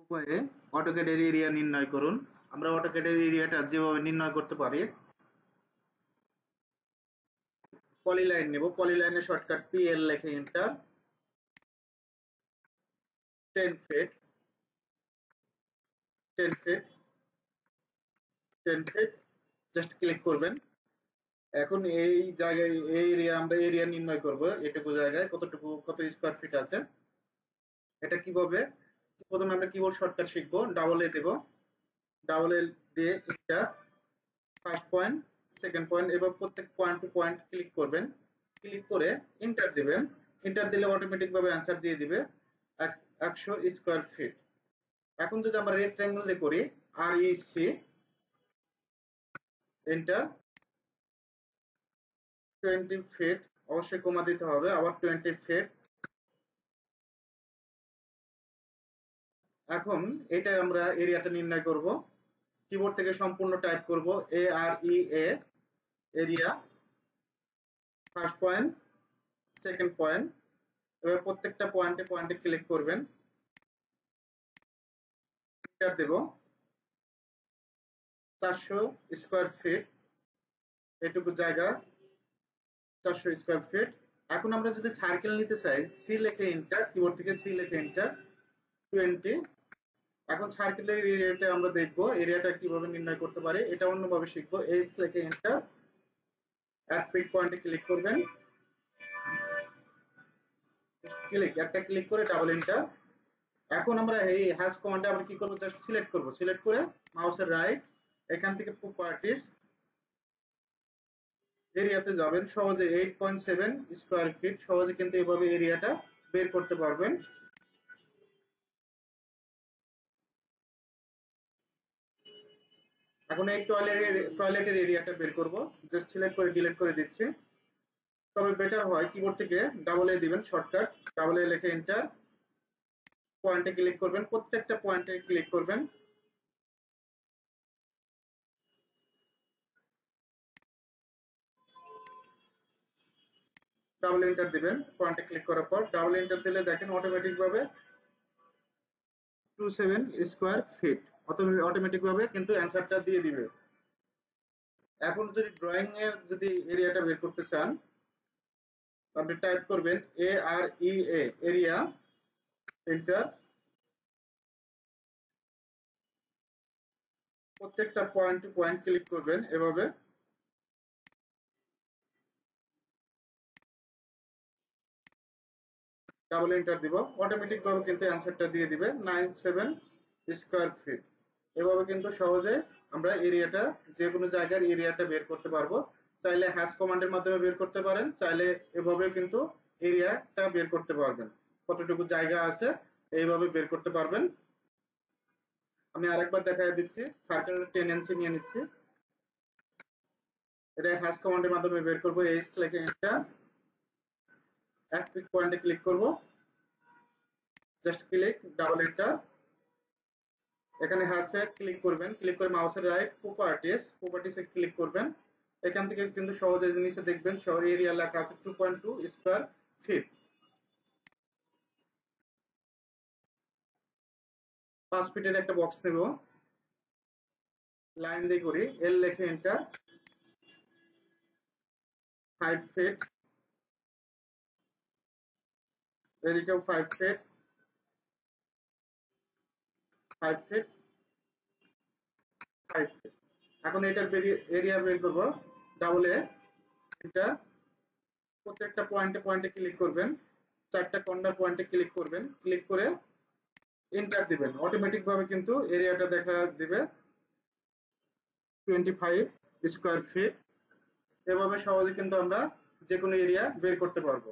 উপায়ে অটোক্যাডের এরিয়া নির্ণয় করুন। আমরা অটোক্যাডের এরিয়াটা যেভাবে নির্ণয় করতে পারি, পলিলাইন নেব, পলিলাইনের শর্টকাট পিএল লিখে enter, 10 feet 10 feet 10 feet just click করবেন। এখন এই জায়গায় এই এরিয়া আমরা এরিয়া নির্ণয় করব, এটুকু জায়গায় কত স্কয়ার ফিট আছে। এটা কিভাবে, প্রথমে আমরা কিবোর্ড শর্টকাট শিখবো, ডাবল এ দেব, ডাবল এ দিয়ে এটা ফার্স্ট পয়েন্ট, সেকেন্ড পয়েন্ট, এবার প্রত্যেক পয়েন্ট টু পয়েন্ট ক্লিক করবেন, ক্লিক করে এন্টার দিবেন। এন্টার দিলে অটোমেটিক ভাবে অ্যান্সার দিয়ে দিবে 100 স্কয়ার ফিট। এখন যদি আমরা রেক্ট্যাঙ্গেল দিয়ে করি, আর ই সি এন্টার, 20 ফিট, অবশ্যই কমা দিতে হবে, আবার 20 ফিট। এখন এটা আমরা এরিয়াটা নির্ণয় করব, কিবোর্ড থেকে সম্পূর্ণ টাইপ করব A R E A, area, first point, second point, এবার প্রত্যেকটা পয়েন্টে পয়েন্টে ক্লিক করবেন, এন্টার দেব, 400 স্কয়ার ফিট, এটুকু জায়গা 400 স্কয়ার ফিট। এখন আমরা যদি সার্কেল নিতে চাই, সি লিখে এন্টার, কিবোর্ড থেকে সি লিখে এন্টার, 20। এখন সার্কেলের এরিয়াটা আমরা দেখব, এরিয়াটা কিভাবে নির্ণয় করতে পারি, এটা অন্যভাবে শিখবো। এস লিখে এন্টার, অ্যাড পিক পয়েন্টে ক্লিক করবেন, একটা ক্লিক করে ডাবল এন্টার। এখন আমরা এই হ্যাশ কমান্ডে আমরা কি করব, জাস্ট সিলেক্ট করব, সিলেক্ট করে মাউসের রাইট, এখান থেকে প্রপার্টিজ, এরিয়াতে যাবেন, সহজে 8.7 স্কয়ার ফিট, সহজে কিন্তু এইভাবে এরিয়াটা বের করতে পারবেন। এখন এই টয়লেটের এরিয়াটা বের করব, জাস্ট সিলেক্ট করে ডিলিট করে দিচ্ছি। তবে বেটার হয় কিবোর্ড থেকে ডাবল এ দিবেন, শর্টকাট ডাবল এ লিখে এন্টার, পয়েন্টে ক্লিক করবেন, প্রত্যেকটা পয়েন্টে ক্লিক করবেন, ডাবল এন্টার দিবেন। পয়েন্টে ক্লিক করার পর ডাবল এন্টার দিলে দেখেন অটোমেটিক ভাবে 27 স্কয়ার ফিট অটোমেটিক ভাবে কিন্তু অ্যান্সারটা দিয়ে দিবে। এখন যদি ড্রয়িং এর যদি এরিয়াটা বের করতে চান, আপনি টাইপ করবেন এ R E A, area, enter, প্রত্যেকটা পয়েন্ট টু পয়েন্ট ক্লিক করবেন, এভাবে ডাবল এন্টার দিব, অটোমেটিক ভাবে কিন্তু অ্যান্সারটা দিয়ে দিবে 97 স্কয়ার ফিট। এভাবে কিন্তু সহজে আমরা এরিয়াটা, যে কোনো জায়গার এরিয়াটা বের করতে পারবো। চাইলে হ্যাশ কমান্ডের মাধ্যমে বের করতে পারেন, চাইলে এভাবে কিন্তু এরিয়াটা বের করতে পারবেন, কতটুকু জায়গা আছে এইভাবে বের করতে পারবেন। আমি আরেকবার দেখাই দিচ্ছি, সার্কেল 10 ইঞ্চি নিয়ে নিচ্ছি, এটা হ্যাশ কমান্ডের মাধ্যমে বের করবো। এইচ লিখে এন্টার, অ্যাড পিক পয়েন্টে ক্লিক করব, জাস্ট ক্লিক, ডাবল এন্টার, এখানে হ্যাশে ক্লিক করবেন, ক্লিক করে মাউসের রাইট, প্রপার্টিসে ক্লিক করবেন। এখান থেকে কিন্তু সহজে জিনিসে দেখবেন শহর এরিয়া লেখা আছে 2.2 স্কয়ার ফিট। 5 ফিটের একটা বক্স নেব, লাইন দিয়ে করি, এল লিখে এন্টার, 5 ফিট, এদিকেও 5 ফিট, 5 ফিট, 5 ফিট। এখন এটার এরিয়া বের করব, ডাবল এ, এটা প্রত্যেকটা পয়েন্টে পয়েন্টে ক্লিক করবেন, চারটা কর্নার পয়েন্টে ক্লিক করবেন, ক্লিক করে এন্টার দিবেন, অটোমেটিক ভাবে কিন্তু এরিয়াটা দেখা দিবে 25 স্কয়ার ফিট। এভাবে সহজে কিন্তু আমরা যে কোনো এরিয়া বের করতে পারবো।